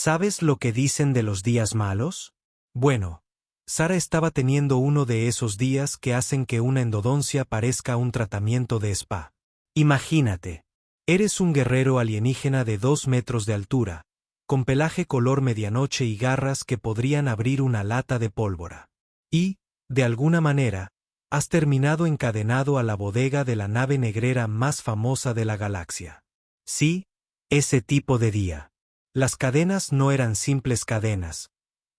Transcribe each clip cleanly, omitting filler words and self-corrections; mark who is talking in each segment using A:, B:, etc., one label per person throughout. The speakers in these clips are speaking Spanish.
A: ¿Sabes lo que dicen de los días malos? Bueno, Sara estaba teniendo uno de esos días que hacen que una endodoncia parezca un tratamiento de spa. Imagínate. Eres un guerrero alienígena de 2 metros de altura, con pelaje color medianoche y garras que podrían abrir una lata de pólvora. Y, de alguna manera, has terminado encadenado a la bodega de la nave negrera más famosa de la galaxia. Sí, ese tipo de día. Las cadenas no eran simples cadenas.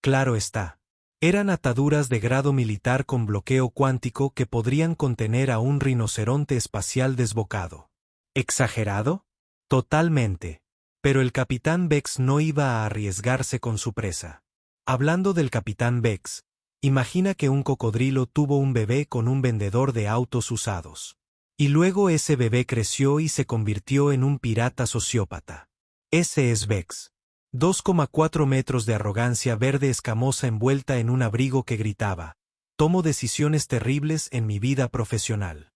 A: Claro está. Eran ataduras de grado militar con bloqueo cuántico que podrían contener a un rinoceronte espacial desbocado. ¿Exagerado? Totalmente. Pero el Capitán Vex no iba a arriesgarse con su presa. Hablando del Capitán Vex, imagina que un cocodrilo tuvo un bebé con un vendedor de autos usados. Y luego ese bebé creció y se convirtió en un pirata sociópata. Ese es Vex. 2,4 metros de arrogancia verde escamosa envuelta en un abrigo que gritaba: tomo decisiones terribles en mi vida profesional.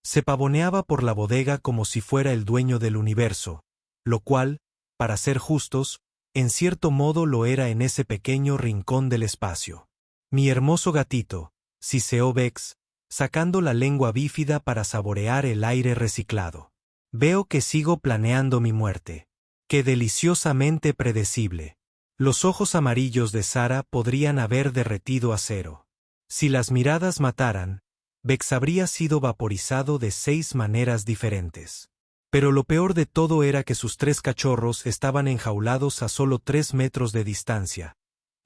A: Se pavoneaba por la bodega como si fuera el dueño del universo, lo cual, para ser justos, en cierto modo lo era en ese pequeño rincón del espacio. Mi hermoso gatito, siseó Vex, sacando la lengua bífida para saborear el aire reciclado. Veo que sigo planeando mi muerte. ¡Qué deliciosamente predecible! Los ojos amarillos de Sara podrían haber derretido acero. Si las miradas mataran, Vex habría sido vaporizado de 6 maneras diferentes. Pero lo peor de todo era que sus 3 cachorros estaban enjaulados a solo 3 metros de distancia,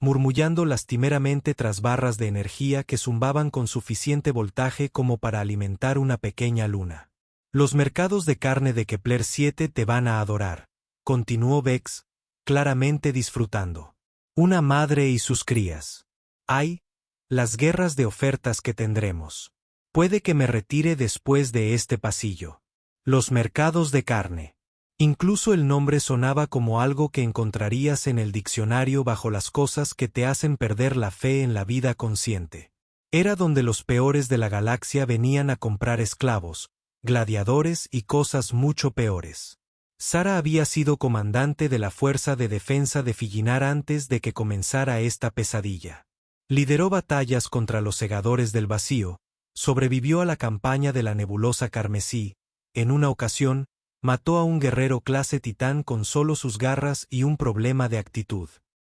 A: murmullando lastimeramente tras barras de energía que zumbaban con suficiente voltaje como para alimentar una pequeña luna. Los mercados de carne de Kepler 7 te van a adorar, continuó Vex, claramente disfrutando. Una madre y sus crías. ¡Ay! Las guerras de ofertas que tendremos. Puede que me retire después de este pasillo. Los mercados de carne. Incluso el nombre sonaba como algo que encontrarías en el diccionario bajo las cosas que te hacen perder la fe en la vida consciente. Era donde los peores de la galaxia venían a comprar esclavos, gladiadores y cosas mucho peores. Sara había sido comandante de la Fuerza de Defensa de Fillinar antes de que comenzara esta pesadilla. Lideró batallas contra los segadores del vacío, sobrevivió a la campaña de la nebulosa carmesí, en una ocasión, mató a un guerrero clase titán con solo sus garras y un problema de actitud.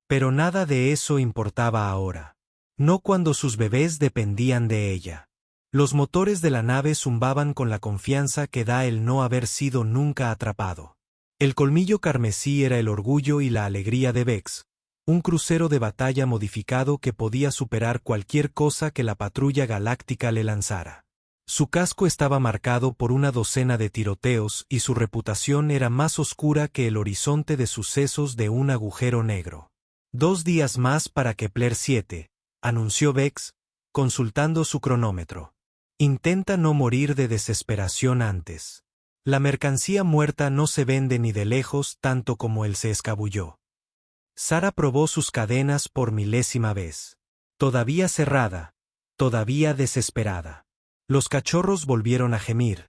A: Pero nada de eso importaba ahora. No cuando sus bebés dependían de ella. Los motores de la nave zumbaban con la confianza que da el no haber sido nunca atrapado. El colmillo carmesí era el orgullo y la alegría de Vex, un crucero de batalla modificado que podía superar cualquier cosa que la patrulla galáctica le lanzara. Su casco estaba marcado por una docena de tiroteos y su reputación era más oscura que el horizonte de sucesos de un agujero negro. 2 días más para Kepler 7, anunció Vex, consultando su cronómetro. Intenta no morir de desesperación antes. La mercancía muerta no se vende ni de lejos tanto como él se escabulló. Sara probó sus cadenas por milésima vez. Todavía cerrada, todavía desesperada. Los cachorros volvieron a gemir,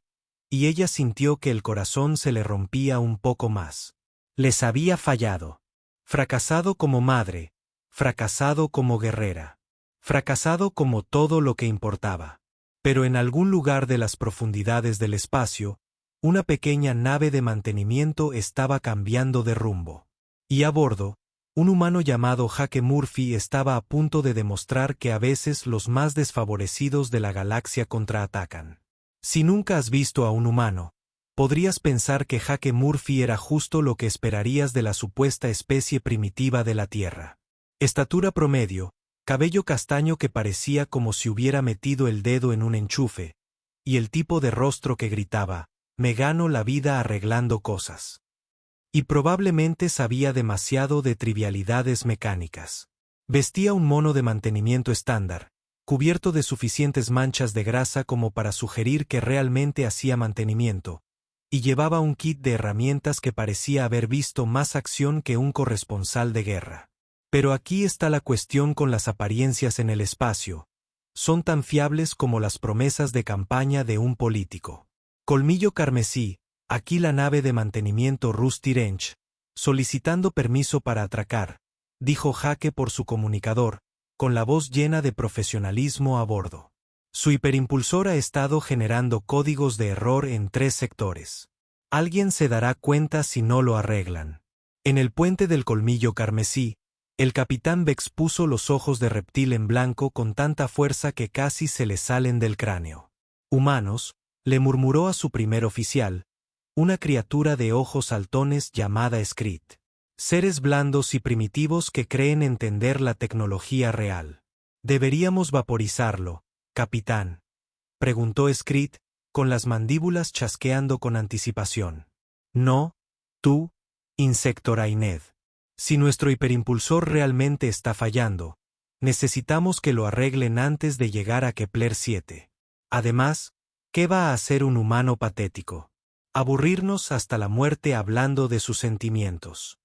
A: y ella sintió que el corazón se le rompía un poco más. Les había fallado. Fracasado como madre, fracasado como guerrera, fracasado como todo lo que importaba. Pero en algún lugar de las profundidades del espacio, una pequeña nave de mantenimiento estaba cambiando de rumbo. Y a bordo, un humano llamado Jake Murphy estaba a punto de demostrar que a veces los más desfavorecidos de la galaxia contraatacan. Si nunca has visto a un humano, podrías pensar que Jake Murphy era justo lo que esperarías de la supuesta especie primitiva de la Tierra. Estatura promedio, cabello castaño que parecía como si hubiera metido el dedo en un enchufe, y el tipo de rostro que gritaba: me gano la vida arreglando cosas. Y probablemente sabía demasiado de trivialidades mecánicas. Vestía un mono de mantenimiento estándar, cubierto de suficientes manchas de grasa como para sugerir que realmente hacía mantenimiento, y llevaba un kit de herramientas que parecía haber visto más acción que un corresponsal de guerra. Pero aquí está la cuestión con las apariencias en el espacio. Son tan fiables como las promesas de campaña de un político. Colmillo carmesí, aquí la nave de mantenimiento Rusty Wrench, solicitando permiso para atracar, dijo Jake por su comunicador, con la voz llena de profesionalismo a bordo. Su hiperimpulsor ha estado generando códigos de error en 3 sectores. Alguien se dará cuenta si no lo arreglan. En el puente del colmillo carmesí, el capitán Vex puso los ojos de reptil en blanco con tanta fuerza que casi se le salen del cráneo. Humanos, le murmuró a su primer oficial, una criatura de ojos saltones llamada Skrit. Seres blandos y primitivos que creen entender la tecnología real. ¿Deberíamos vaporizarlo, capitán?, preguntó Skrit, con las mandíbulas chasqueando con anticipación. No, tú, Insector Ained. Si nuestro hiperimpulsor realmente está fallando, necesitamos que lo arreglen antes de llegar a Kepler 7. Además, ¿qué va a hacer un humano patético? Aburrirnos hasta la muerte hablando de sus sentimientos.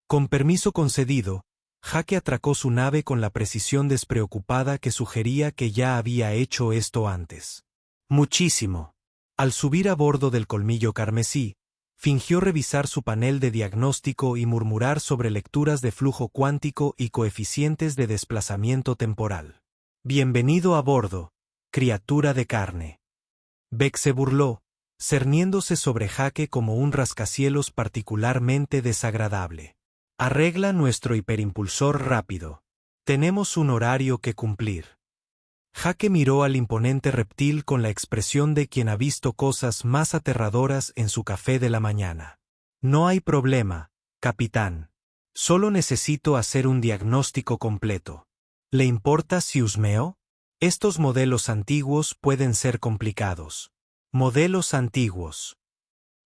A: Con permiso concedido, Jake atracó su nave con la precisión despreocupada que sugería que ya había hecho esto antes. Muchísimo. Al subir a bordo del colmillo carmesí, fingió revisar su panel de diagnóstico y murmurar sobre lecturas de flujo cuántico y coeficientes de desplazamiento temporal. Bienvenido a bordo, criatura de carne. Vex se burló, cerniéndose sobre Jake como un rascacielos particularmente desagradable. Arregla nuestro hiperimpulsor rápido. Tenemos un horario que cumplir. Jake miró al imponente reptil con la expresión de quien ha visto cosas más aterradoras en su café de la mañana. No hay problema, capitán. Solo necesito hacer un diagnóstico completo. ¿Le importa si husmeo? Estos modelos antiguos pueden ser complicados. Modelos antiguos.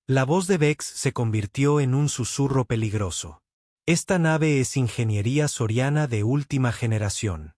A: La voz de Vex se convirtió en un susurro peligroso. Esta nave es ingeniería soriana de última generación.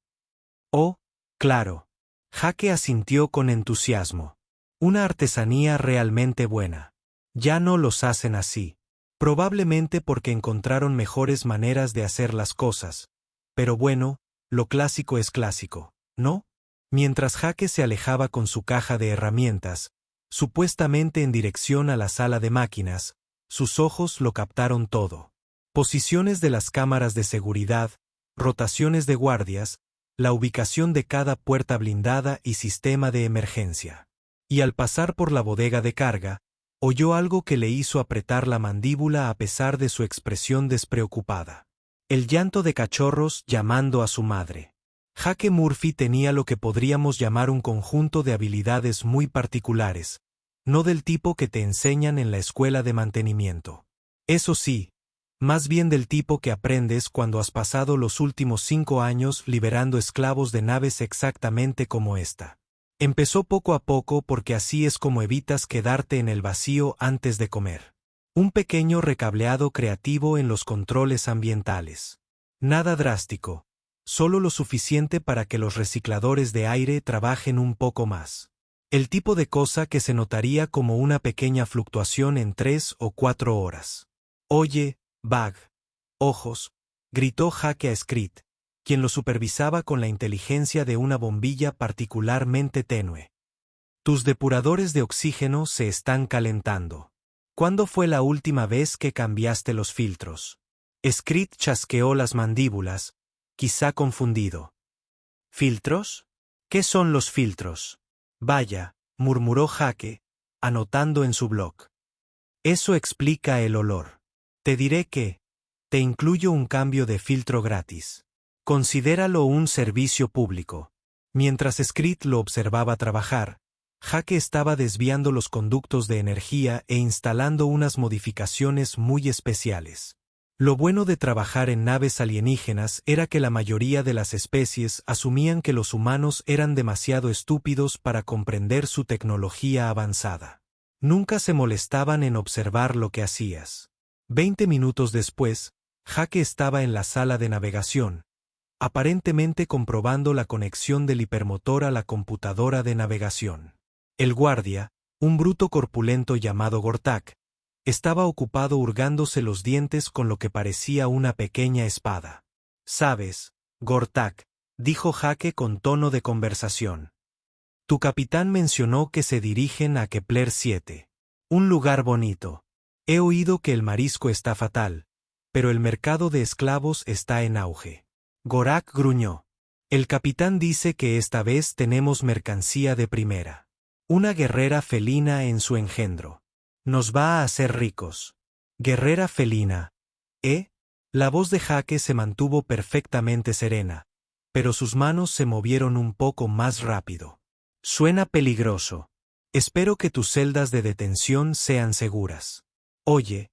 A: Oh, claro. Jake asintió con entusiasmo. Una artesanía realmente buena. Ya no los hacen así. Probablemente porque encontraron mejores maneras de hacer las cosas. Pero bueno, lo clásico es clásico, ¿no? Mientras Jake se alejaba con su caja de herramientas, supuestamente en dirección a la sala de máquinas, sus ojos lo captaron todo. Posiciones de las cámaras de seguridad, rotaciones de guardias, la ubicación de cada puerta blindada y sistema de emergencia. Y al pasar por la bodega de carga, oyó algo que le hizo apretar la mandíbula a pesar de su expresión despreocupada. El llanto de cachorros llamando a su madre. Jake Murphy tenía lo que podríamos llamar un conjunto de habilidades muy particulares, no del tipo que te enseñan en la escuela de mantenimiento. Eso sí, más bien del tipo que aprendes cuando has pasado los últimos 5 años liberando esclavos de naves exactamente como esta. Empezó poco a poco porque así es como evitas quedarte en el vacío antes de comer. Un pequeño recableado creativo en los controles ambientales. Nada drástico, solo lo suficiente para que los recicladores de aire trabajen un poco más. El tipo de cosa que se notaría como una pequeña fluctuación en 3 o 4 horas. Oye, Bag, ojos, gritó Jake a Skrit, quien lo supervisaba con la inteligencia de una bombilla particularmente tenue. Tus depuradores de oxígeno se están calentando. ¿Cuándo fue la última vez que cambiaste los filtros? Skrit chasqueó las mandíbulas, quizá confundido. ¿Filtros? ¿Qué son los filtros? Vaya, murmuró Jake, anotando en su blog. Eso explica el olor. Te diré que te incluyo un cambio de filtro gratis. Considéralo un servicio público. Mientras Skrit lo observaba trabajar, Jake estaba desviando los conductos de energía e instalando unas modificaciones muy especiales. Lo bueno de trabajar en naves alienígenas era que la mayoría de las especies asumían que los humanos eran demasiado estúpidos para comprender su tecnología avanzada. Nunca se molestaban en observar lo que hacías. 20 minutos después, Jake estaba en la sala de navegación, aparentemente comprobando la conexión del hipermotor a la computadora de navegación. El guardia, un bruto corpulento llamado Gortak, estaba ocupado hurgándose los dientes con lo que parecía una pequeña espada. «Sabes, Gortak», dijo Jake con tono de conversación. «Tu capitán mencionó que se dirigen a Kepler 7. Un lugar bonito. He oído que el marisco está fatal, pero el mercado de esclavos está en auge. Gorak gruñó. El capitán dice que esta vez tenemos mercancía de primera. Una guerrera felina en su engendro. Nos va a hacer ricos. Guerrera felina. ¿Eh? La voz de Jake se mantuvo perfectamente serena, pero sus manos se movieron un poco más rápido. Suena peligroso. Espero que tus celdas de detención sean seguras. Oye,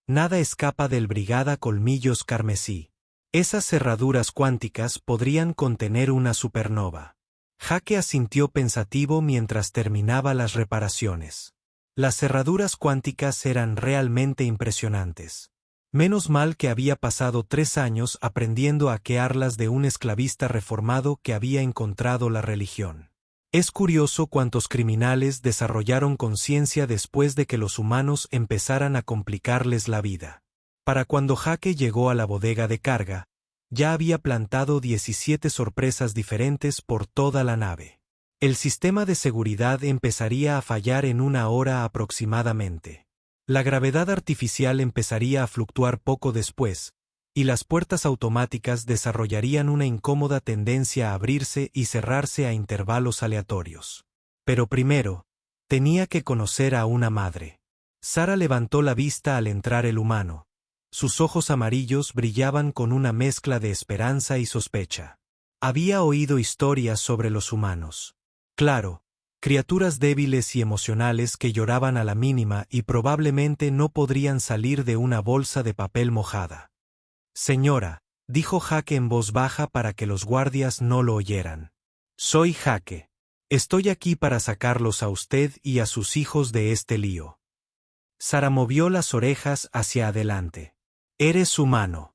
A: nada escapa del Brigada Colmillos Carmesí. Esas cerraduras cuánticas podrían contener una supernova. Jake asintió pensativo mientras terminaba las reparaciones. Las cerraduras cuánticas eran realmente impresionantes. Menos mal que había pasado 3 años aprendiendo a hackearlas de un esclavista reformado que había encontrado la religión. Es curioso cuántos criminales desarrollaron conciencia después de que los humanos empezaran a complicarles la vida. Para cuando Jake llegó a la bodega de carga, ya había plantado 17 sorpresas diferentes por toda la nave. El sistema de seguridad empezaría a fallar en 1 hora aproximadamente. La gravedad artificial empezaría a fluctuar poco después, y las puertas automáticas desarrollarían una incómoda tendencia a abrirse y cerrarse a intervalos aleatorios. Pero primero, tenía que conocer a una madre. Sara levantó la vista al entrar el humano. Sus ojos amarillos brillaban con una mezcla de esperanza y sospecha. Había oído historias sobre los humanos. Claro, criaturas débiles y emocionales que lloraban a la mínima y probablemente no podrían salir de una bolsa de papel mojada. Señora, dijo Jake en voz baja para que los guardias no lo oyeran. Soy Jake. Estoy aquí para sacarlos a usted y a sus hijos de este lío. Sara movió las orejas hacia adelante. Eres humano.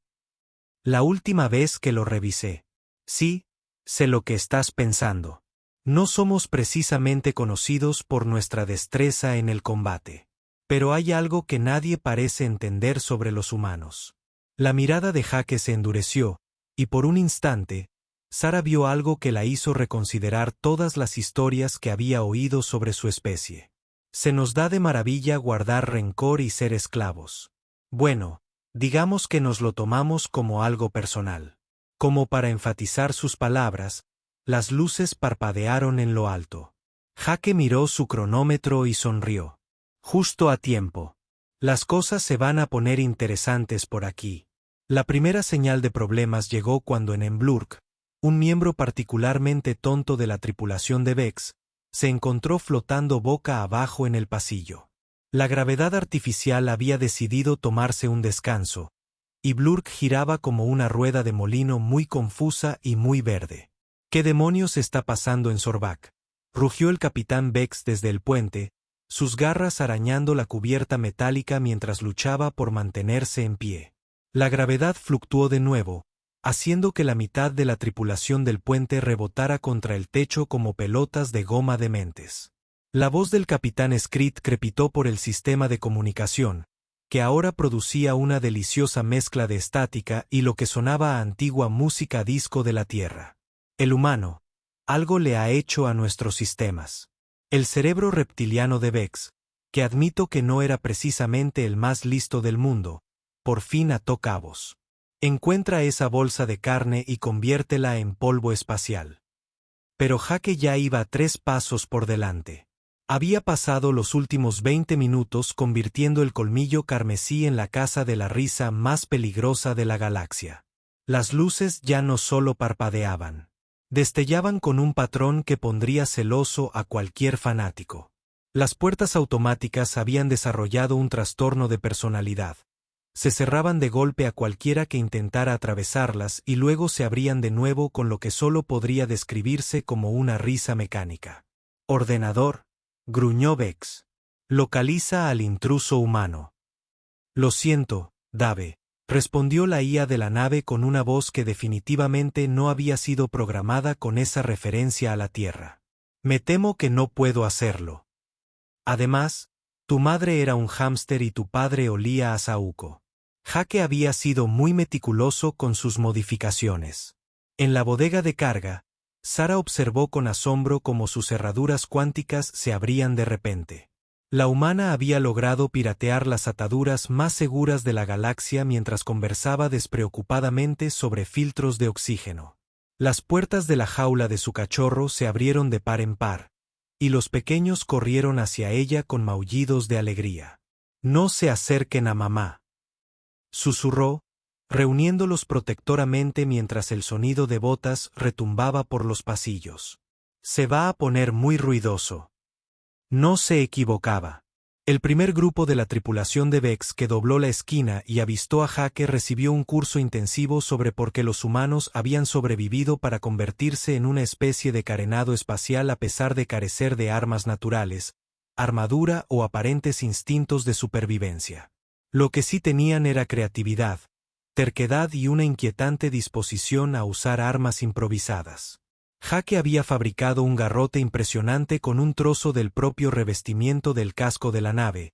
A: La última vez que lo revisé. Sí, sé lo que estás pensando. No somos precisamente conocidos por nuestra destreza en el combate. Pero hay algo que nadie parece entender sobre los humanos. La mirada de Jake se endureció, y por un instante, Sara vio algo que la hizo reconsiderar todas las historias que había oído sobre su especie. Se nos da de maravilla guardar rencor y ser esclavos. Bueno, digamos que nos lo tomamos como algo personal. Como para enfatizar sus palabras, las luces parpadearon en lo alto. Jake miró su cronómetro y sonrió. Justo a tiempo. Las cosas se van a poner interesantes por aquí. La primera señal de problemas llegó cuando en Emblurk, un miembro particularmente tonto de la tripulación de Vex, se encontró flotando boca abajo en el pasillo. La gravedad artificial había decidido tomarse un descanso, y Blurk giraba como una rueda de molino muy confusa y muy verde. ¿Qué demonios está pasando en Sorbak? Rugió el capitán Vex desde el puente, sus garras arañando la cubierta metálica mientras luchaba por mantenerse en pie. La gravedad fluctuó de nuevo, haciendo que la mitad de la tripulación del puente rebotara contra el techo como pelotas de goma dementes. La voz del capitán Skrit crepitó por el sistema de comunicación, que ahora producía una deliciosa mezcla de estática y lo que sonaba a antigua música disco de la Tierra. El humano, algo le ha hecho a nuestros sistemas. El cerebro reptiliano de Vex, que admito que no era precisamente el más listo del mundo, por fin ató cabos. Encuentra esa bolsa de carne y conviértela en polvo espacial. Pero Jake ya iba 3 pasos por delante. Había pasado los últimos 20 minutos convirtiendo el colmillo carmesí en la casa de la risa más peligrosa de la galaxia. Las luces ya no solo parpadeaban. Destellaban con un patrón que pondría celoso a cualquier fanático. Las puertas automáticas habían desarrollado un trastorno de personalidad. Se cerraban de golpe a cualquiera que intentara atravesarlas y luego se abrían de nuevo con lo que solo podría describirse como una risa mecánica. Ordenador, gruñó Vex. Localiza al intruso humano. Lo siento, Dave, respondió la IA de la nave con una voz que definitivamente no había sido programada con esa referencia a la Tierra. Me temo que no puedo hacerlo. Además, tu madre era un hámster y tu padre olía a saúco. Jake había sido muy meticuloso con sus modificaciones. En la bodega de carga, Sara observó con asombro cómo sus cerraduras cuánticas se abrían de repente. La humana había logrado piratear las ataduras más seguras de la galaxia mientras conversaba despreocupadamente sobre filtros de oxígeno. Las puertas de la jaula de su cachorro se abrieron de par en par, y los pequeños corrieron hacia ella con maullidos de alegría. «No se acerquen a mamá», susurró, reuniéndolos protectoramente mientras el sonido de botas retumbaba por los pasillos. «Se va a poner muy ruidoso». No se equivocaba. El primer grupo de la tripulación de Vex que dobló la esquina y avistó a Jake recibió un curso intensivo sobre por qué los humanos habían sobrevivido para convertirse en una especie de carenado espacial a pesar de carecer de armas naturales, armadura o aparentes instintos de supervivencia. Lo que sí tenían era creatividad, terquedad y una inquietante disposición a usar armas improvisadas. Jake había fabricado un garrote impresionante con un trozo del propio revestimiento del casco de la nave,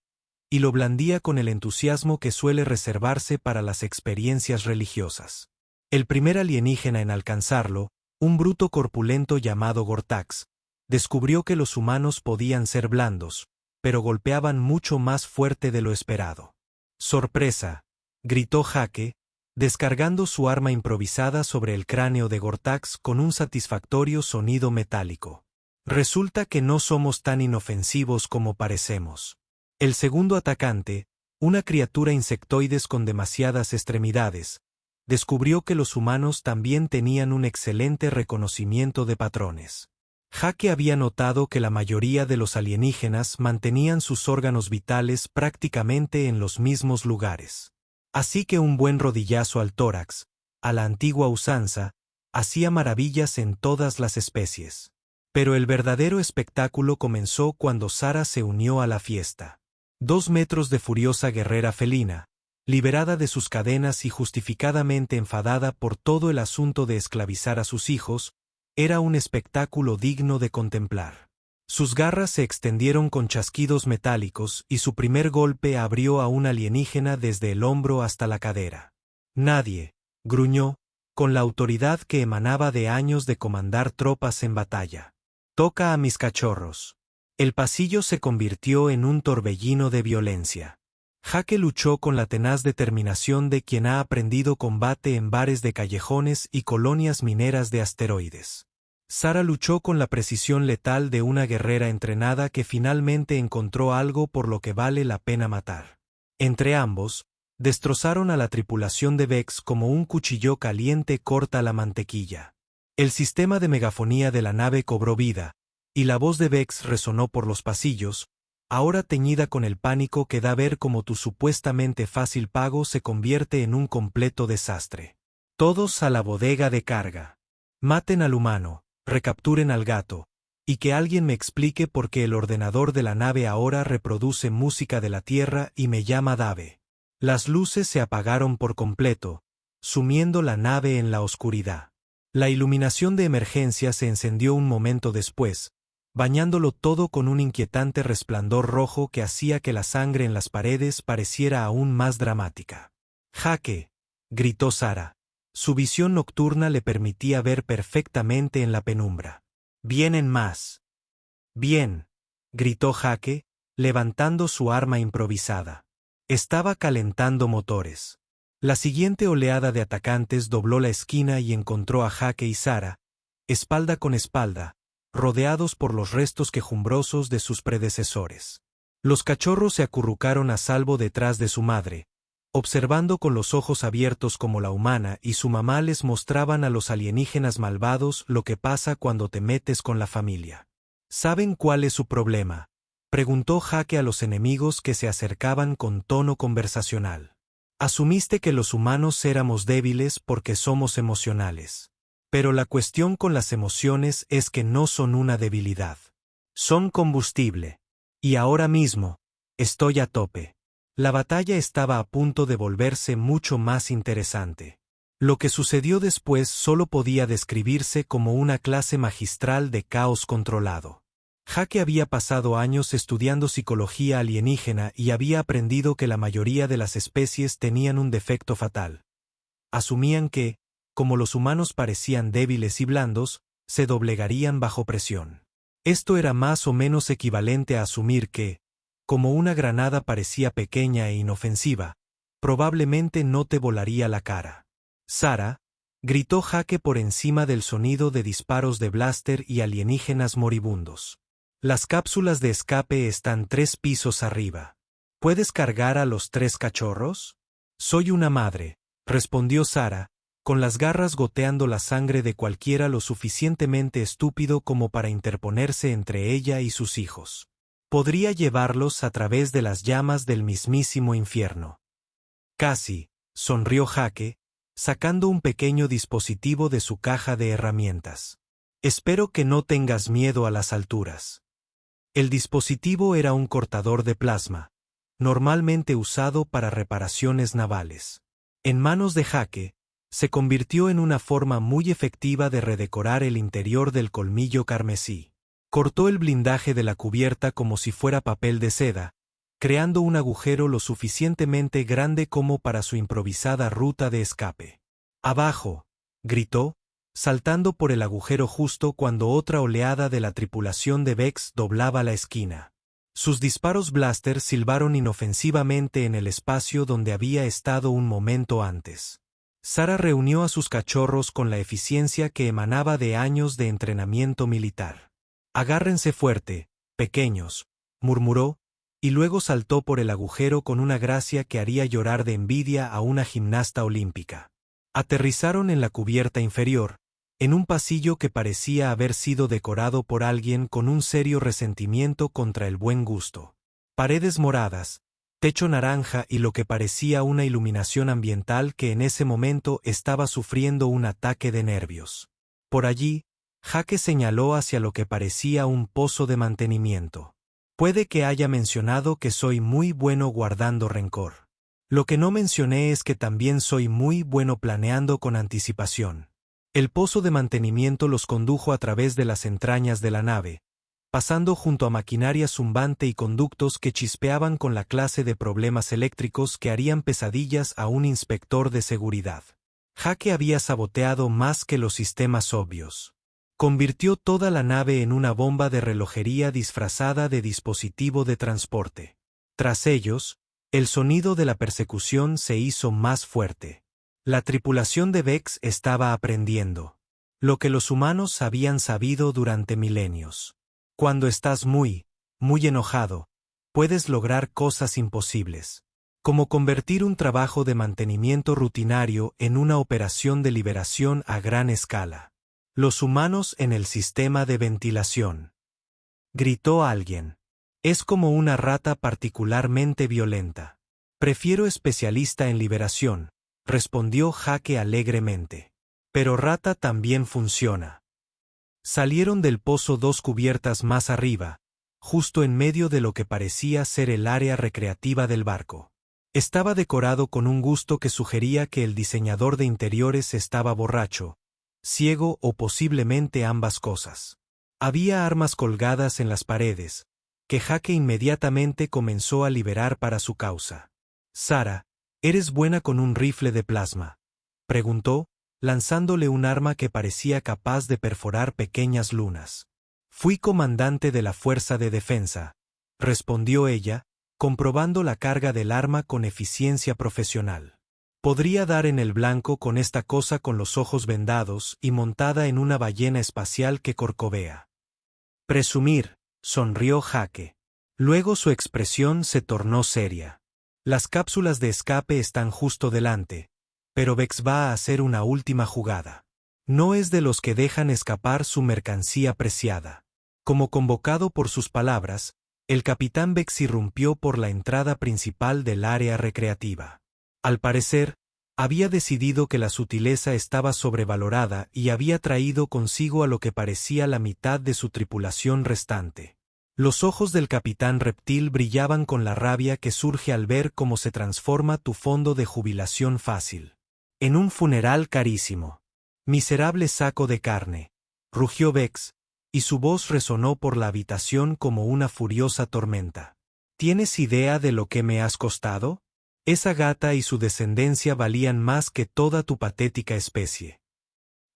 A: y lo blandía con el entusiasmo que suele reservarse para las experiencias religiosas. El primer alienígena en alcanzarlo, un bruto corpulento llamado Gortax, descubrió que los humanos podían ser blandos, pero golpeaban mucho más fuerte de lo esperado. «¡Sorpresa!», gritó Jake, descargando su arma improvisada sobre el cráneo de Gortax con un satisfactorio sonido metálico. «Resulta que no somos tan inofensivos como parecemos». El segundo atacante, una criatura insectoides con demasiadas extremidades, descubrió que los humanos también tenían un excelente reconocimiento de patrones. Jake había notado que la mayoría de los alienígenas mantenían sus órganos vitales prácticamente en los mismos lugares. Así que un buen rodillazo al tórax, a la antigua usanza, hacía maravillas en todas las especies. Pero el verdadero espectáculo comenzó cuando Sara se unió a la fiesta. 2 metros de furiosa guerrera felina, liberada de sus cadenas y justificadamente enfadada por todo el asunto de esclavizar a sus hijos, era un espectáculo digno de contemplar. Sus garras se extendieron con chasquidos metálicos y su primer golpe abrió a un alienígena desde el hombro hasta la cadera. «Nadie», gruñó, con la autoridad que emanaba de años de comandar tropas en batalla. «Toca a mis cachorros». El pasillo se convirtió en un torbellino de violencia. Jake luchó con la tenaz determinación de quien ha aprendido combate en bares de callejones y colonias mineras de asteroides. Sara luchó con la precisión letal de una guerrera entrenada que finalmente encontró algo por lo que vale la pena matar. Entre ambos, destrozaron a la tripulación de Vex como un cuchillo caliente corta la mantequilla. El sistema de megafonía de la nave cobró vida, y la voz de Vex resonó por los pasillos, ahora teñida con el pánico que da ver cómo tu supuestamente fácil pago se convierte en un completo desastre. «Todos a la bodega de carga. Maten al humano, recapturen al gato, y que alguien me explique por qué el ordenador de la nave ahora reproduce música de la Tierra y me llama Dave». Las luces se apagaron por completo, sumiendo la nave en la oscuridad. La iluminación de emergencia se encendió un momento después, bañándolo todo con un inquietante resplandor rojo que hacía que la sangre en las paredes pareciera aún más dramática. «Jake», gritó Sara. Su visión nocturna le permitía ver perfectamente en la penumbra. «Vienen más». «Bien», gritó Jake, levantando su arma improvisada. Estaba calentando motores. La siguiente oleada de atacantes dobló la esquina y encontró a Jake y Sara, espalda con espalda, rodeados por los restos quejumbrosos de sus predecesores. Los cachorros se acurrucaron a salvo detrás de su madre, observando con los ojos abiertos como la humana y su mamá les mostraban a los alienígenas malvados lo que pasa cuando te metes con la familia. «¿Saben cuál es su problema?», preguntó Jake a los enemigos que se acercaban con tono conversacional. «Asumiste que los humanos éramos débiles porque somos emocionales. Pero la cuestión con las emociones es que no son una debilidad. Son combustible. Y ahora mismo, estoy a tope». La batalla estaba a punto de volverse mucho más interesante. Lo que sucedió después solo podía describirse como una clase magistral de caos controlado. Jake había pasado años estudiando psicología alienígena y había aprendido que la mayoría de las especies tenían un defecto fatal. Asumían que, como los humanos parecían débiles y blandos, se doblegarían bajo presión. Esto era más o menos equivalente a asumir que, Como una granada parecía pequeña e inofensiva, probablemente no te volaría la cara. Sarah, gritó Jake por encima del sonido de disparos de blaster y alienígenas moribundos. Las cápsulas de escape están 3 pisos arriba. ¿Puedes cargar a los 3 cachorros? Soy una madre, respondió Sarah, con las garras goteando la sangre de cualquiera lo suficientemente estúpido como para interponerse entre ella y sus hijos. Podría llevarlos a través de las llamas del mismísimo infierno. Casi, sonrió Jake, sacando un pequeño dispositivo de su caja de herramientas. Espero que no tengas miedo a las alturas. El dispositivo era un cortador de plasma, normalmente usado para reparaciones navales. En manos de Jake, se convirtió en una forma muy efectiva de redecorar el interior del colmillo carmesí. Cortó el blindaje de la cubierta como si fuera papel de seda, creando un agujero lo suficientemente grande como para su improvisada ruta de escape. ¡Abajo!, gritó, saltando por el agujero justo cuando otra oleada de la tripulación de Vex doblaba la esquina. Sus disparos blaster silbaron inofensivamente en el espacio donde había estado un momento antes. Sarah reunió a sus cachorros con la eficiencia que emanaba de años de entrenamiento militar. «Agárrense fuerte, pequeños», murmuró, y luego saltó por el agujero con una gracia que haría llorar de envidia a una gimnasta olímpica. Aterrizaron en la cubierta inferior, en un pasillo que parecía haber sido decorado por alguien con un serio resentimiento contra el buen gusto. Paredes moradas, techo naranja y lo que parecía una iluminación ambiental que en ese momento estaba sufriendo un ataque de nervios. Por allí, Jake señaló hacia lo que parecía un pozo de mantenimiento. Puede que haya mencionado que soy muy bueno guardando rencor. Lo que no mencioné es que también soy muy bueno planeando con anticipación. El pozo de mantenimiento los condujo a través de las entrañas de la nave, pasando junto a maquinaria zumbante y conductos que chispeaban con la clase de problemas eléctricos que harían pesadillas a un inspector de seguridad. Jake había saboteado más que los sistemas obvios. Convirtió toda la nave en una bomba de relojería disfrazada de dispositivo de transporte. Tras ellos, el sonido de la persecución se hizo más fuerte. La tripulación de Vex estaba aprendiendo lo que los humanos habían sabido durante milenios. Cuando estás muy enojado, puedes lograr cosas imposibles, como convertir un trabajo de mantenimiento rutinario en una operación de liberación a gran escala. Los humanos en el sistema de ventilación. Gritó alguien. Es como una rata particularmente violenta. Prefiero especialista en liberación, respondió Jake alegremente. Pero rata también funciona. Salieron del pozo 2 cubiertas más arriba, justo en medio de lo que parecía ser el área recreativa del barco. Estaba decorado con un gusto que sugería que el diseñador de interiores estaba borracho, ciego o posiblemente ambas cosas. Había armas colgadas en las paredes, que Jake inmediatamente comenzó a liberar para su causa. «Sarah, ¿eres buena con un rifle de plasma?», preguntó, lanzándole un arma que parecía capaz de perforar pequeñas lunas. «Fui comandante de la Fuerza de Defensa», respondió ella, comprobando la carga del arma con eficiencia profesional. «Podría dar en el blanco con esta cosa con los ojos vendados y montada en una ballena espacial que corcovea». «Presumir», sonrió Jake. Luego su expresión se tornó seria. «Las cápsulas de escape están justo delante, pero Vex va a hacer una última jugada. No es de los que dejan escapar su mercancía preciada». Como convocado por sus palabras, el capitán Vex irrumpió por la entrada principal del área recreativa. Al parecer, había decidido que la sutileza estaba sobrevalorada y había traído consigo a lo que parecía la mitad de su tripulación restante. Los ojos del capitán reptil brillaban con la rabia que surge al ver cómo se transforma tu fondo de jubilación fácil en un funeral carísimo. «Miserable saco de carne», rugió Vex, y su voz resonó por la habitación como una furiosa tormenta. «¿Tienes idea de lo que me has costado? Esa gata y su descendencia valían más que toda tu patética especie».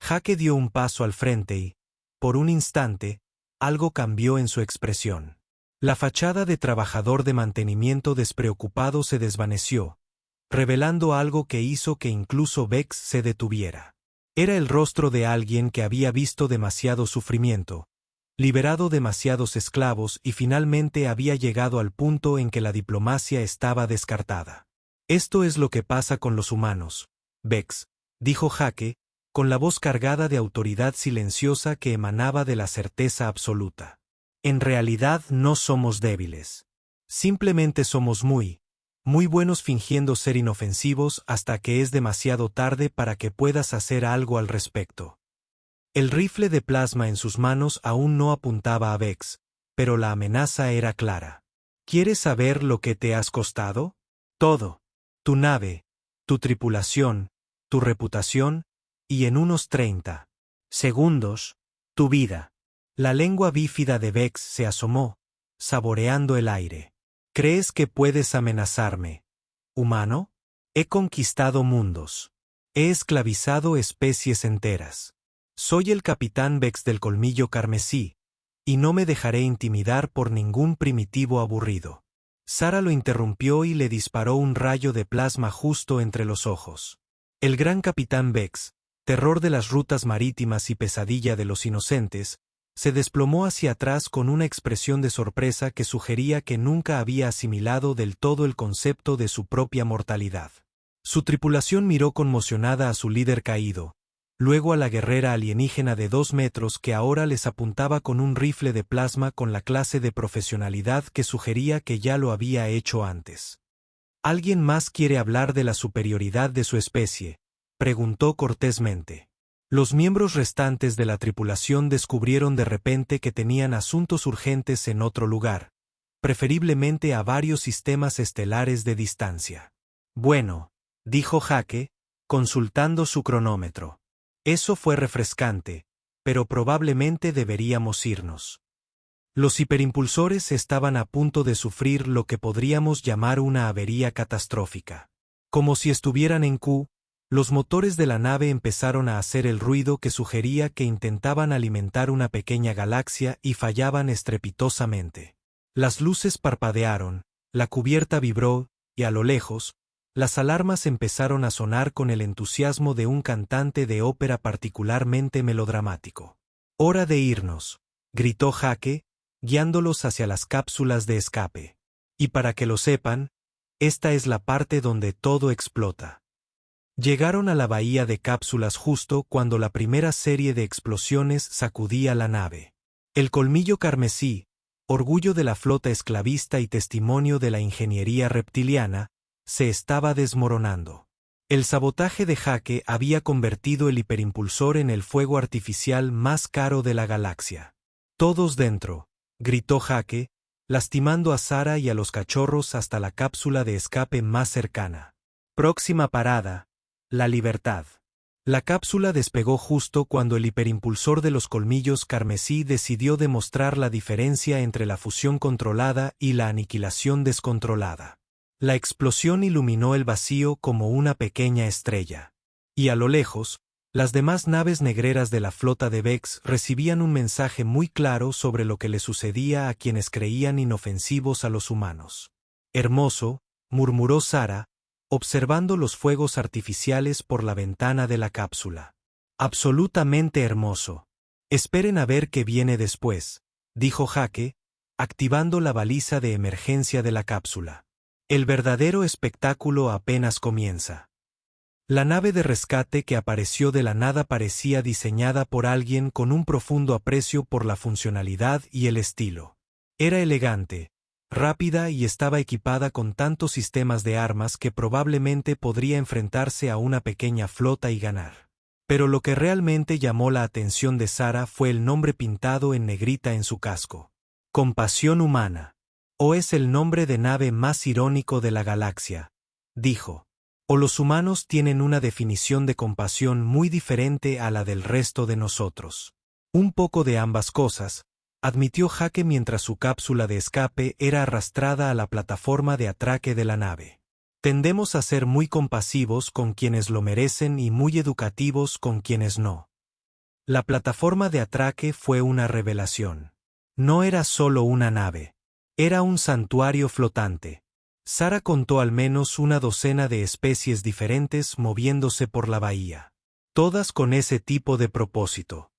A: Jake dio un paso al frente y, por un instante, algo cambió en su expresión. La fachada de trabajador de mantenimiento despreocupado se desvaneció, revelando algo que hizo que incluso Bex se detuviera. Era el rostro de alguien que había visto demasiado sufrimiento, liberado demasiados esclavos y finalmente había llegado al punto en que la diplomacia estaba descartada. Esto es lo que pasa con los humanos, Bex, dijo Jake, con la voz cargada de autoridad silenciosa que emanaba de la certeza absoluta. En realidad no somos débiles. Simplemente somos muy buenos fingiendo ser inofensivos hasta que es demasiado tarde para que puedas hacer algo al respecto. El rifle de plasma en sus manos aún no apuntaba a Bex, pero la amenaza era clara. ¿Quieres saber lo que te has costado? Todo. Tu nave, tu tripulación, tu reputación, y en unos 30 segundos, tu vida. La lengua bífida de Bex se asomó, saboreando el aire. ¿Crees que puedes amenazarme, humano? He conquistado mundos. He esclavizado especies enteras. Soy el capitán Bex del colmillo carmesí, y no me dejaré intimidar por ningún primitivo aburrido. Sara lo interrumpió y le disparó un rayo de plasma justo entre los ojos. El gran capitán Bex, terror de las rutas marítimas y pesadilla de los inocentes, se desplomó hacia atrás con una expresión de sorpresa que sugería que nunca había asimilado del todo el concepto de su propia mortalidad. Su tripulación miró conmocionada a su líder caído, luego a la guerrera alienígena de 2 metros que ahora les apuntaba con un rifle de plasma con la clase de profesionalidad que sugería que ya lo había hecho antes. ¿Alguien más quiere hablar de la superioridad de su especie?, preguntó cortésmente. Los miembros restantes de la tripulación descubrieron de repente que tenían asuntos urgentes en otro lugar, preferiblemente a varios sistemas estelares de distancia. Bueno, dijo Jake, consultando su cronómetro. Eso fue refrescante, pero probablemente deberíamos irnos. Los hiperimpulsores estaban a punto de sufrir lo que podríamos llamar una avería catastrófica. Como si estuvieran en Q, los motores de la nave empezaron a hacer el ruido que sugería que intentaban alimentar una pequeña galaxia y fallaban estrepitosamente. Las luces parpadearon, la cubierta vibró, y a lo lejos, las alarmas empezaron a sonar con el entusiasmo de un cantante de ópera particularmente melodramático. «Hora de irnos», gritó Jake, guiándolos hacia las cápsulas de escape. Y para que lo sepan, esta es la parte donde todo explota. Llegaron a la bahía de cápsulas justo cuando la primera serie de explosiones sacudía la nave. El colmillo carmesí, orgullo de la flota esclavista y testimonio de la ingeniería reptiliana, se estaba desmoronando. El sabotaje de Jake había convertido el hiperimpulsor en el fuego artificial más caro de la galaxia. «Todos dentro», gritó Jake, lastimando a Sara y a los cachorros hasta la cápsula de escape más cercana. Próxima parada. La libertad. La cápsula despegó justo cuando el hiperimpulsor de los colmillos carmesí decidió demostrar la diferencia entre la fusión controlada y la aniquilación descontrolada. La explosión iluminó el vacío como una pequeña estrella. Y a lo lejos, las demás naves negreras de la flota de Bex recibían un mensaje muy claro sobre lo que le sucedía a quienes creían inofensivos a los humanos. «Hermoso», murmuró Sara, observando los fuegos artificiales por la ventana de la cápsula. «Absolutamente hermoso. Esperen a ver qué viene después», dijo Jake, activando la baliza de emergencia de la cápsula. «El verdadero espectáculo apenas comienza». La nave de rescate que apareció de la nada parecía diseñada por alguien con un profundo aprecio por la funcionalidad y el estilo. Era elegante, rápida y estaba equipada con tantos sistemas de armas que probablemente podría enfrentarse a una pequeña flota y ganar. Pero lo que realmente llamó la atención de Sara fue el nombre pintado en negrita en su casco. «Compasión humana». «O es el nombre de nave más irónico de la galaxia», dijo. «O los humanos tienen una definición de compasión muy diferente a la del resto de nosotros». Un poco de ambas cosas, admitió Jake mientras su cápsula de escape era arrastrada a la plataforma de atraque de la nave. «Tendemos a ser muy compasivos con quienes lo merecen y muy educativos con quienes no». La plataforma de atraque fue una revelación. No era solo una nave. Era un santuario flotante. Sara contó al menos una docena de especies diferentes moviéndose por la bahía. Todas con ese tipo de propósito.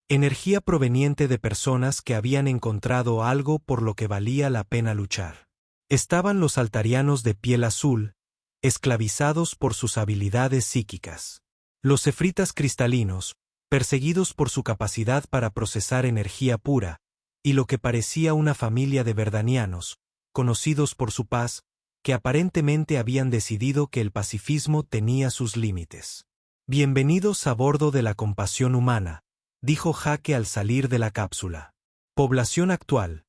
A: Energía proveniente de personas que habían encontrado algo por lo que valía la pena luchar. Estaban los altarianos de piel azul, esclavizados por sus habilidades psíquicas. Los efritas cristalinos, perseguidos por su capacidad para procesar energía pura, y lo que parecía una familia de verdanianos, conocidos por su paz, que aparentemente habían decidido que el pacifismo tenía sus límites. Bienvenidos a bordo de la compasión humana, dijo Jake al salir de la cápsula. Población actual: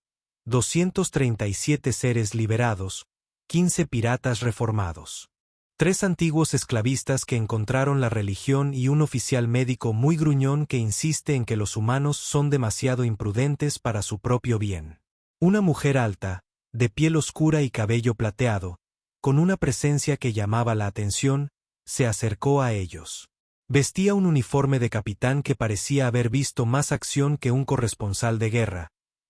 A: 237 seres liberados, 15 piratas reformados. 3 antiguos esclavistas que encontraron la religión y un oficial médico muy gruñón que insiste en que los humanos son demasiado imprudentes para su propio bien. Una mujer alta, de piel oscura y cabello plateado, con una presencia que llamaba la atención, se acercó a ellos. Vestía un uniforme de capitán que parecía haber visto más acción que un corresponsal de guerra,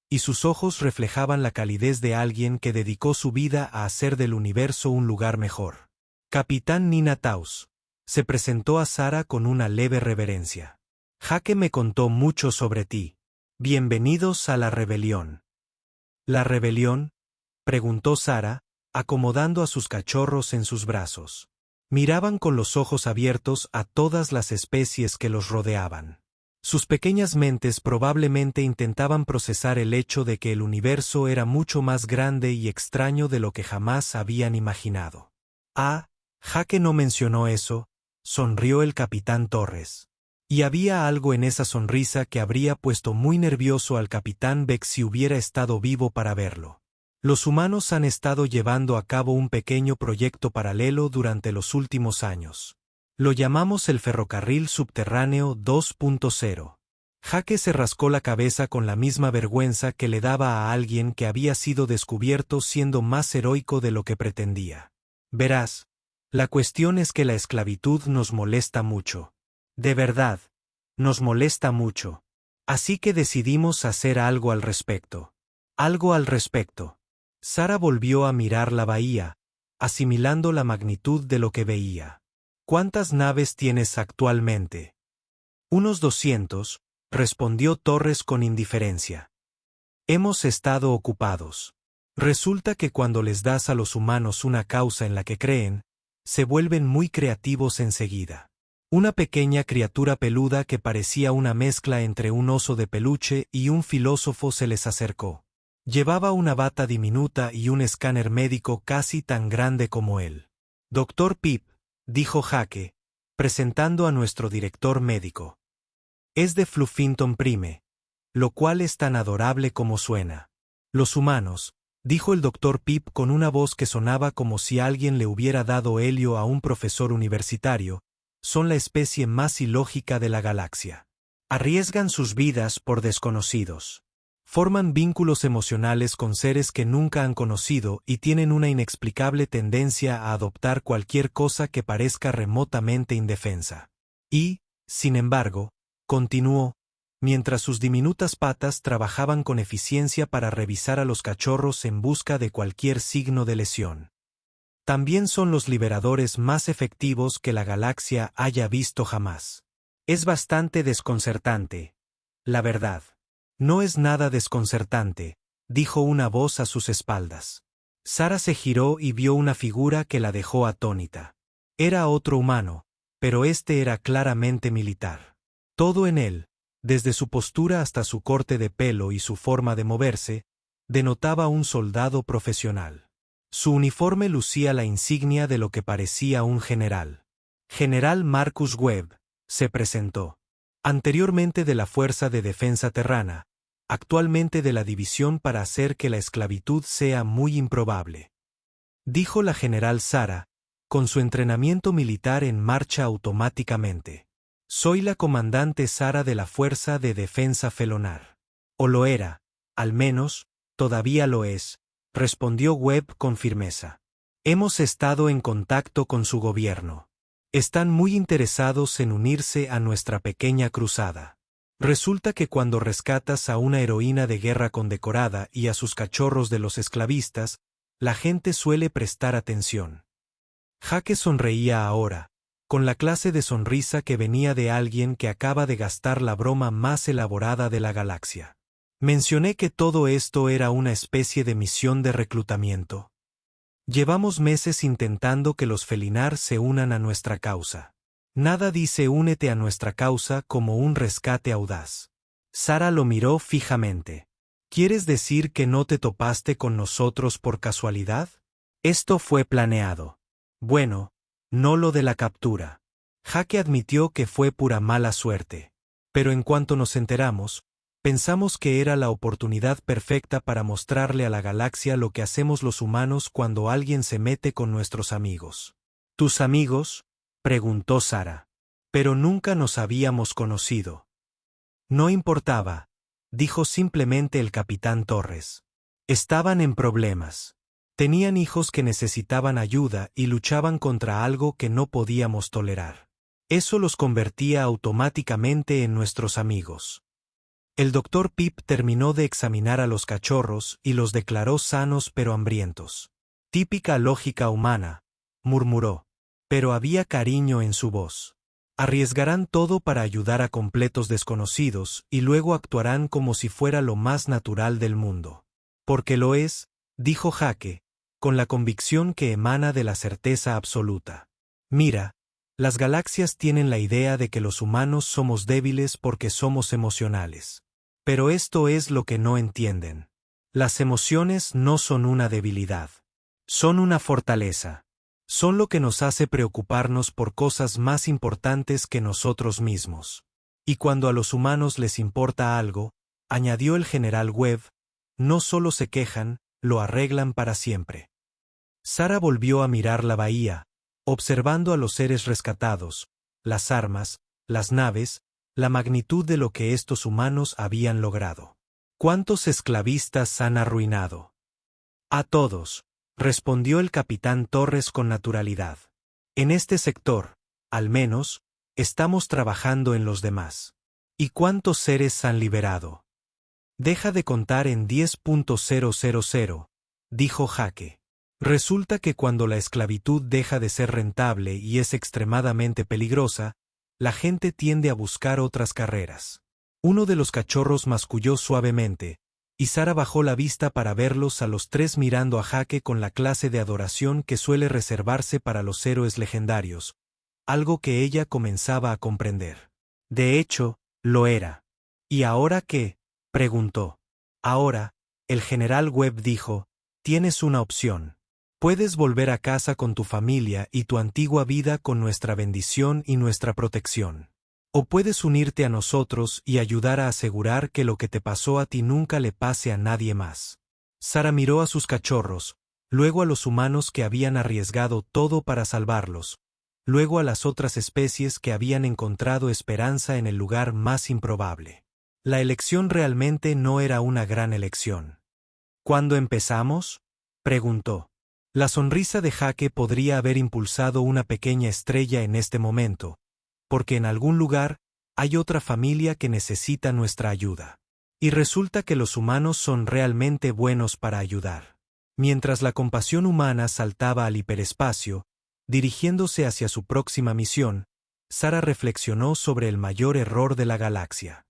A: y sus ojos reflejaban la calidez de alguien que dedicó su vida a hacer del universo un lugar mejor. Capitán Nina Taus, se presentó a Sara con una leve reverencia. Jake me contó mucho sobre ti. Bienvenidos a la rebelión. ¿La rebelión?, preguntó Sara, acomodando a sus cachorros en sus brazos. Miraban con los ojos abiertos a todas las especies que los rodeaban. Sus pequeñas mentes probablemente intentaban procesar el hecho de que el universo era mucho más grande y extraño de lo que jamás habían imaginado. Jake no mencionó eso, sonrió el capitán Torres. Y había algo en esa sonrisa que habría puesto muy nervioso al capitán Beck si hubiera estado vivo para verlo. Los humanos han estado llevando a cabo un pequeño proyecto paralelo durante los últimos años. Lo llamamos el ferrocarril subterráneo 2.0. Jake se rascó la cabeza con la misma vergüenza que le daba a alguien que había sido descubierto siendo más heroico de lo que pretendía. Verás, la cuestión es que la esclavitud nos molesta mucho. De verdad, nos molesta mucho. Así que decidimos hacer algo al respecto. Algo al respecto. Sara volvió a mirar la bahía, asimilando la magnitud de lo que veía. ¿Cuántas naves tienes actualmente? Unos 200, respondió Torres con indiferencia. Hemos estado ocupados. Resulta que cuando les das a los humanos una causa en la que creen, se vuelven muy creativos enseguida. Una pequeña criatura peluda que parecía una mezcla entre un oso de peluche y un filósofo se les acercó. Llevaba una bata diminuta y un escáner médico casi tan grande como él. Dr. Pip, dijo Jake, presentando a nuestro director médico. Es de Fluffington Prime, lo cual es tan adorable como suena. Los humanos, dijo el Dr. Pip con una voz que sonaba como si alguien le hubiera dado helio a un profesor universitario, son la especie más ilógica de la galaxia. Arriesgan sus vidas por desconocidos. Forman vínculos emocionales con seres que nunca han conocido y tienen una inexplicable tendencia a adoptar cualquier cosa que parezca remotamente indefensa. Y, sin embargo, continuó, mientras sus diminutas patas trabajaban con eficiencia para revisar a los cachorros en busca de cualquier signo de lesión. También son los liberadores más efectivos que la galaxia haya visto jamás. Es bastante desconcertante. La verdad. No es nada desconcertante, dijo una voz a sus espaldas. Sara se giró y vio una figura que la dejó atónita. Era otro humano, pero este era claramente militar. Todo en él, desde su postura hasta su corte de pelo y su forma de moverse, denotaba un soldado profesional. Su uniforme lucía la insignia de lo que parecía un general. General Marcus Webb, se presentó. Anteriormente de la Fuerza de Defensa Terrana, actualmente de la División para hacer que la esclavitud sea muy improbable. Dijo la general Sara, con su entrenamiento militar en marcha automáticamente. Soy la comandante Sara de la Fuerza de Defensa Felonar. O lo era, al menos, todavía lo es, respondió Webb con firmeza. Hemos estado en contacto con su gobierno. Están muy interesados en unirse a nuestra pequeña cruzada. Resulta que cuando rescatas a una heroína de guerra condecorada y a sus cachorros de los esclavistas, la gente suele prestar atención. Jake sonreía ahora, con la clase de sonrisa que venía de alguien que acaba de gastar la broma más elaborada de la galaxia. Mencioné que todo esto era una especie de misión de reclutamiento. Llevamos meses intentando que los Felinar se unan a nuestra causa. Nada dice únete a nuestra causa como un rescate audaz. Sara lo miró fijamente. ¿Quieres decir que no te topaste con nosotros por casualidad? Esto fue planeado. Bueno, no lo de la captura. Jake admitió que fue pura mala suerte. Pero en cuanto nos enteramos, pensamos que era la oportunidad perfecta para mostrarle a la galaxia lo que hacemos los humanos cuando alguien se mete con nuestros amigos. ¿Tus amigos?, preguntó Sara. Pero nunca nos habíamos conocido. No importaba, dijo simplemente el capitán Torres. Estaban en problemas. Tenían hijos que necesitaban ayuda y luchaban contra algo que no podíamos tolerar. Eso los convertía automáticamente en nuestros amigos. El doctor Pip terminó de examinar a los cachorros y los declaró sanos pero hambrientos. Típica lógica humana, murmuró. Pero había cariño en su voz. Arriesgarán todo para ayudar a completos desconocidos y luego actuarán como si fuera lo más natural del mundo. Porque lo es, dijo Jake, con la convicción que emana de la certeza absoluta. Mira, las galaxias tienen la idea de que los humanos somos débiles porque somos emocionales. Pero esto es lo que no entienden. Las emociones no son una debilidad. Son una fortaleza. Son lo que nos hace preocuparnos por cosas más importantes que nosotros mismos. Y cuando a los humanos les importa algo, añadió el general Webb, no solo se quejan, lo arreglan para siempre. Sara volvió a mirar la bahía, observando a los seres rescatados, las armas, las naves, la magnitud de lo que estos humanos habían logrado. ¿Cuántos esclavistas han arruinado? A todos, respondió el capitán Torres con naturalidad. En este sector, al menos, estamos trabajando en los demás. ¿Y cuántos seres han liberado? Deja de contar en 10.000, dijo Jake. Resulta que cuando la esclavitud deja de ser rentable y es extremadamente peligrosa, la gente tiende a buscar otras carreras. Uno de los cachorros masculló suavemente, y Sara bajó la vista para verlos a los tres mirando a Jake con la clase de adoración que suele reservarse para los héroes legendarios, algo que ella comenzaba a comprender. De hecho, lo era. ¿Y ahora qué?, preguntó. Ahora, el general Webb dijo, tienes una opción. Puedes volver a casa con tu familia y tu antigua vida con nuestra bendición y nuestra protección. O puedes unirte a nosotros y ayudar a asegurar que lo que te pasó a ti nunca le pase a nadie más. Sara miró a sus cachorros, luego a los humanos que habían arriesgado todo para salvarlos, luego a las otras especies que habían encontrado esperanza en el lugar más improbable. La elección realmente no era una gran elección. ¿Cuándo empezamos?, preguntó. La sonrisa de Jake podría haber impulsado una pequeña estrella en este momento, porque en algún lugar hay otra familia que necesita nuestra ayuda. Y resulta que los humanos son realmente buenos para ayudar. Mientras la compasión humana saltaba al hiperespacio, dirigiéndose hacia su próxima misión, Sara reflexionó sobre el mayor error de la galaxia.